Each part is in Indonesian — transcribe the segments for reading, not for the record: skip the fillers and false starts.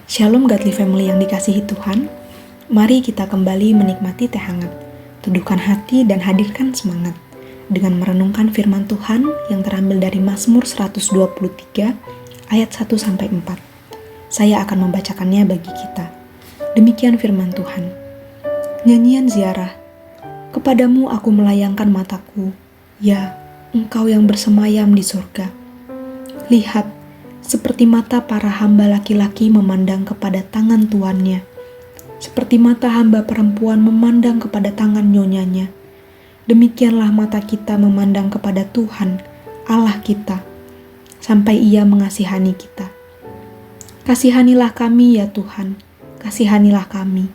Shalom Godly Family yang dikasihi Tuhan. Mari kita kembali menikmati teh hangat, teduhkan hati dan hadirkan semangat dengan merenungkan firman Tuhan yang terambil dari Mazmur 123 ayat 1-4. Saya akan membacakannya bagi kita. Demikian firman Tuhan. Nyanyian ziarah. Kepadamu aku melayangkan mataku, ya Engkau yang bersemayam di surga. Lihat, seperti mata para hamba laki-laki memandang kepada tangan tuannya, seperti mata hamba perempuan memandang kepada tangan nyonyanya. Demikianlah mata kita memandang kepada Tuhan, Allah kita, sampai Ia mengasihani kita. Kasihanilah kami ya Tuhan, kasihanilah kami,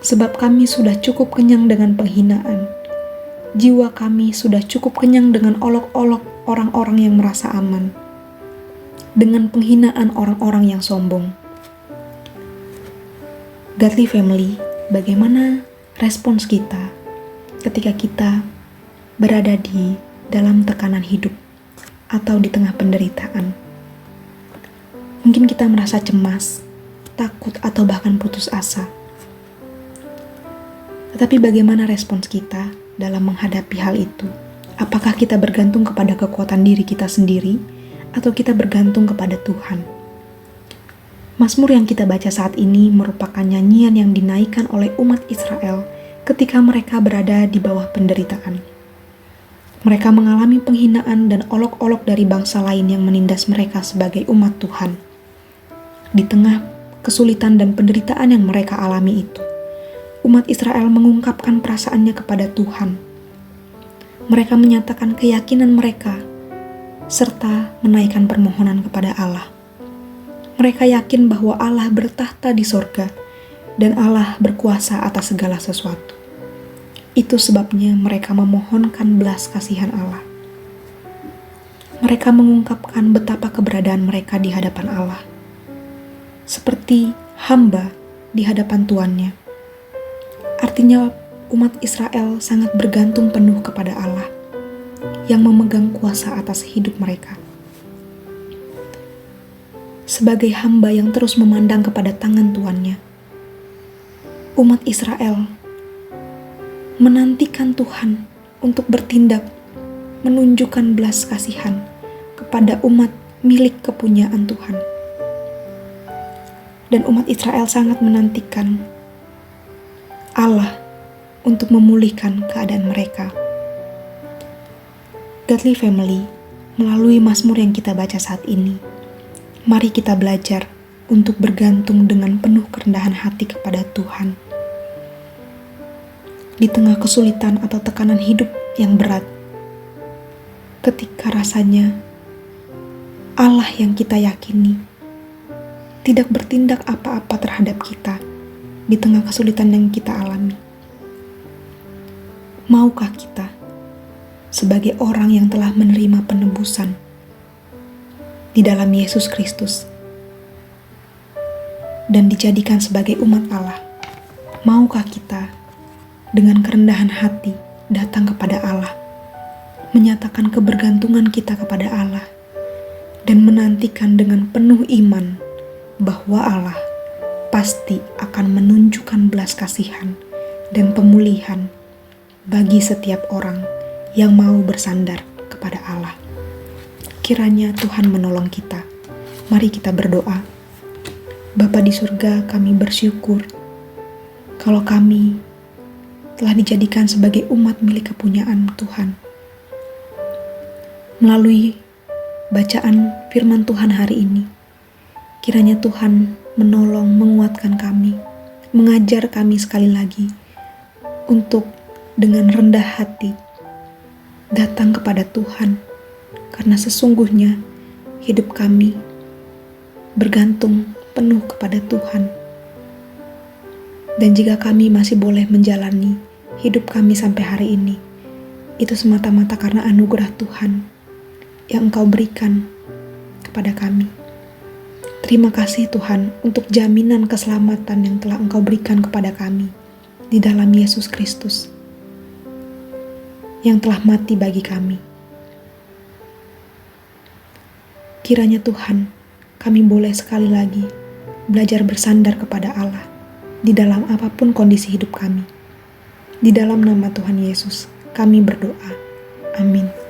sebab kami sudah cukup kenyang dengan penghinaan. Jiwa kami sudah cukup kenyang dengan olok-olok orang-orang yang merasa aman, dengan penghinaan orang-orang yang sombong. Godly Family, bagaimana respons kita ketika kita berada di dalam tekanan hidup atau di tengah penderitaan? Mungkin kita merasa cemas, takut, atau bahkan putus asa. Tetapi bagaimana respons kita dalam menghadapi hal itu? Apakah kita bergantung kepada kekuatan diri kita sendiri, atau kita bergantung kepada Tuhan? Mazmur yang kita baca saat ini merupakan nyanyian yang dinaikkan oleh umat Israel ketika mereka berada di bawah penderitaan. Mereka mengalami penghinaan dan olok-olok dari bangsa lain yang menindas mereka sebagai umat Tuhan. Di tengah kesulitan dan penderitaan yang mereka alami itu, umat Israel mengungkapkan perasaannya kepada Tuhan. Mereka menyatakan keyakinan mereka serta menaikkan permohonan kepada Allah. Mereka yakin bahwa Allah bertahta di sorga dan Allah berkuasa atas segala sesuatu. Itu sebabnya mereka memohonkan belas kasihan Allah. Mereka mengungkapkan betapa keberadaan mereka di hadapan Allah, seperti hamba di hadapan tuannya. Artinya umat Israel sangat bergantung penuh kepada Allah yang memegang kuasa atas hidup mereka. Sebagai hamba yang terus memandang kepada tangan tuannya, umat Israel menantikan Tuhan untuk bertindak, menunjukkan belas kasihan kepada umat milik kepunyaan Tuhan. Dan umat Israel sangat menantikan Allah untuk memulihkan keadaan mereka. Godly Family, melalui Mazmur yang kita baca saat ini, mari kita belajar untuk bergantung dengan penuh kerendahan hati kepada Tuhan. Di tengah kesulitan atau tekanan hidup yang berat, ketika rasanya Allah yang kita yakini tidak bertindak apa-apa terhadap kita di tengah kesulitan yang kita alami. Maukah kita sebagai orang yang telah menerima penebusan di dalam Yesus Kristus dan dijadikan sebagai umat Allah, maukah kita dengan kerendahan hati datang kepada Allah, menyatakan kebergantungan kita kepada Allah, dan menantikan dengan penuh iman bahwa Allah pasti akan menunjukkan belas kasihan dan pemulihan bagi setiap orang yang mau bersandar kepada Allah. Kiranya Tuhan menolong kita. Mari kita berdoa. Bapa di surga, kami bersyukur kalau kami telah dijadikan sebagai umat milik kepunyaan Tuhan. Melalui bacaan firman Tuhan hari ini, kiranya Tuhan menolong, menguatkan kami, mengajar kami sekali lagi untuk dengan rendah hati datang kepada Tuhan, karena sesungguhnya hidup kami bergantung penuh kepada Tuhan. Dan jika kami masih boleh menjalani hidup kami sampai hari ini, itu semata-mata karena anugerah Tuhan yang Engkau berikan kepada kami. Terima kasih Tuhan untuk jaminan keselamatan yang telah Engkau berikan kepada kami di dalam Yesus Kristus, yang telah mati bagi kami. Kiranya Tuhan, kami boleh sekali lagi belajar bersandar kepada Allah di dalam apapun kondisi hidup kami. Di dalam nama Tuhan Yesus, kami berdoa. Amin.